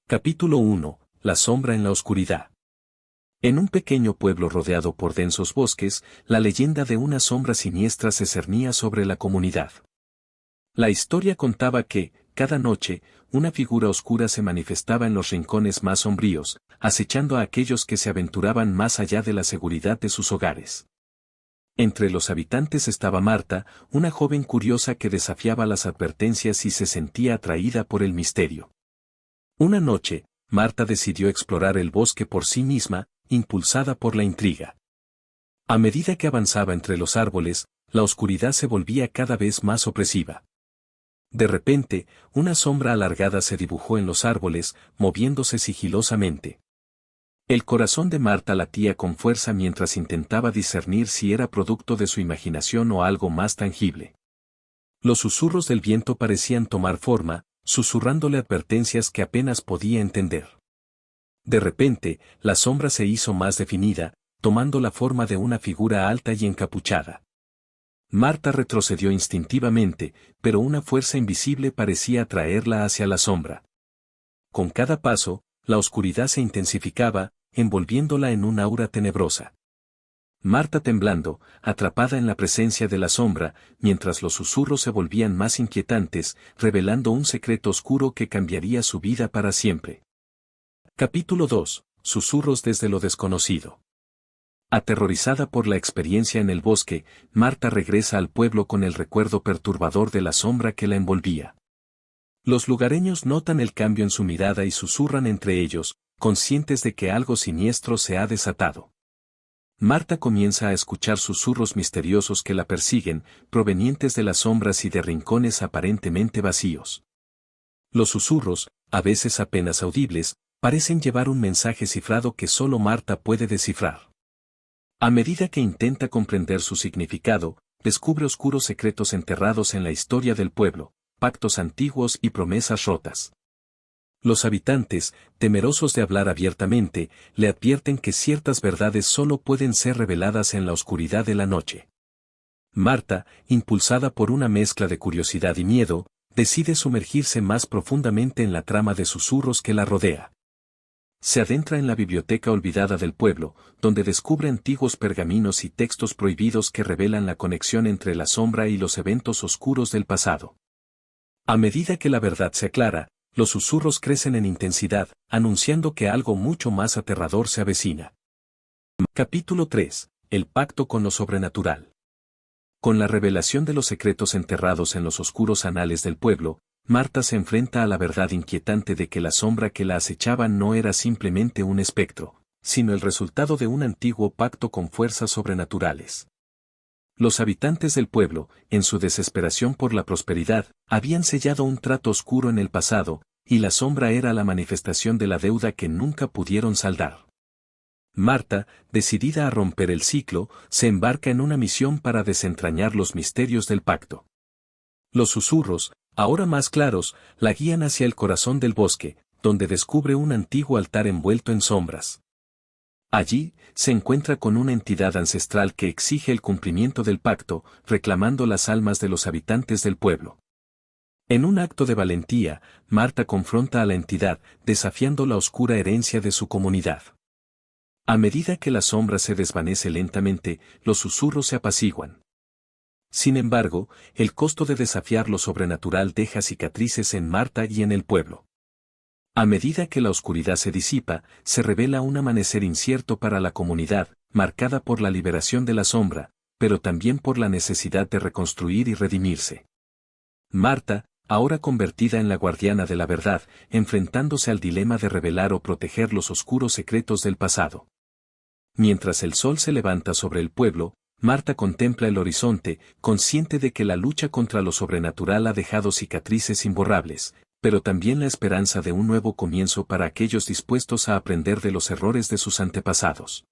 Capítulo 1. La sombra en la oscuridad. En un pequeño pueblo rodeado por densos bosques, la leyenda de una sombra siniestra se cernía sobre la comunidad. La historia contaba que, cada noche, una figura oscura se manifestaba en los rincones más sombríos, acechando a aquellos que se aventuraban más allá de la seguridad de sus hogares. Entre los habitantes estaba Marta, una joven curiosa que desafiaba las advertencias y se sentía atraída por el misterio. Una noche, Marta decidió explorar el bosque por sí misma, impulsada por la intriga. A medida que avanzaba entre los árboles, la oscuridad se volvía cada vez más opresiva. De repente, una sombra alargada se dibujó en los árboles, moviéndose sigilosamente. El corazón de Marta latía con fuerza mientras intentaba discernir si era producto de su imaginación o algo más tangible. Los susurros del viento parecían tomar forma, susurrándole advertencias que apenas podía entender. De repente, la sombra se hizo más definida, tomando la forma de una figura alta y encapuchada. Marta retrocedió instintivamente, pero una fuerza invisible parecía atraerla hacia la sombra. Con cada paso, la oscuridad se intensificaba, envolviéndola en un aura tenebrosa. Marta temblando, atrapada en la presencia de la sombra, mientras los susurros se volvían más inquietantes, revelando un secreto oscuro que cambiaría su vida para siempre. Capítulo 2. Susurros desde lo desconocido. Aterrorizada por la experiencia en el bosque, Marta regresa al pueblo con el recuerdo perturbador de la sombra que la envolvía. Los lugareños notan el cambio en su mirada y susurran entre ellos, conscientes de que algo siniestro se ha desatado. Marta comienza a escuchar susurros misteriosos que la persiguen, provenientes de las sombras y de rincones aparentemente vacíos. Los susurros, a veces apenas audibles, parecen llevar un mensaje cifrado que solo Marta puede descifrar. A medida que intenta comprender su significado, descubre oscuros secretos enterrados en la historia del pueblo, pactos antiguos y promesas rotas. Los habitantes, temerosos de hablar abiertamente, le advierten que ciertas verdades solo pueden ser reveladas en la oscuridad de la noche. Marta, impulsada por una mezcla de curiosidad y miedo, decide sumergirse más profundamente en la trama de susurros que la rodea. Se adentra en la biblioteca olvidada del pueblo, donde descubre antiguos pergaminos y textos prohibidos que revelan la conexión entre la sombra y los eventos oscuros del pasado. A medida que la verdad se aclara, los susurros crecen en intensidad, anunciando que algo mucho más aterrador se avecina. Capítulo 3. El pacto con lo sobrenatural. Con la revelación de los secretos enterrados en los oscuros anales del pueblo, Marta se enfrenta a la verdad inquietante de que la sombra que la acechaba no era simplemente un espectro, sino el resultado de un antiguo pacto con fuerzas sobrenaturales. Los habitantes del pueblo, en su desesperación por la prosperidad, habían sellado un trato oscuro en el pasado, y la sombra era la manifestación de la deuda que nunca pudieron saldar. Marta, decidida a romper el ciclo, se embarca en una misión para desentrañar los misterios del pacto. Los susurros, ahora más claros, la guían hacia el corazón del bosque, donde descubre un antiguo altar envuelto en sombras. Allí, se encuentra con una entidad ancestral que exige el cumplimiento del pacto, reclamando las almas de los habitantes del pueblo. En un acto de valentía, Marta confronta a la entidad, desafiando la oscura herencia de su comunidad. A medida que la sombra se desvanece lentamente, los susurros se apaciguan. Sin embargo, el costo de desafiar lo sobrenatural deja cicatrices en Marta y en el pueblo. A medida que la oscuridad se disipa, se revela un amanecer incierto para la comunidad, marcada por la liberación de la sombra, pero también por la necesidad de reconstruir y redimirse. Marta, ahora convertida en la guardiana de la verdad, enfrentándose al dilema de revelar o proteger los oscuros secretos del pasado. Mientras el sol se levanta sobre el pueblo, Marta contempla el horizonte, consciente de que la lucha contra lo sobrenatural ha dejado cicatrices imborrables, pero también la esperanza de un nuevo comienzo para aquellos dispuestos a aprender de los errores de sus antepasados.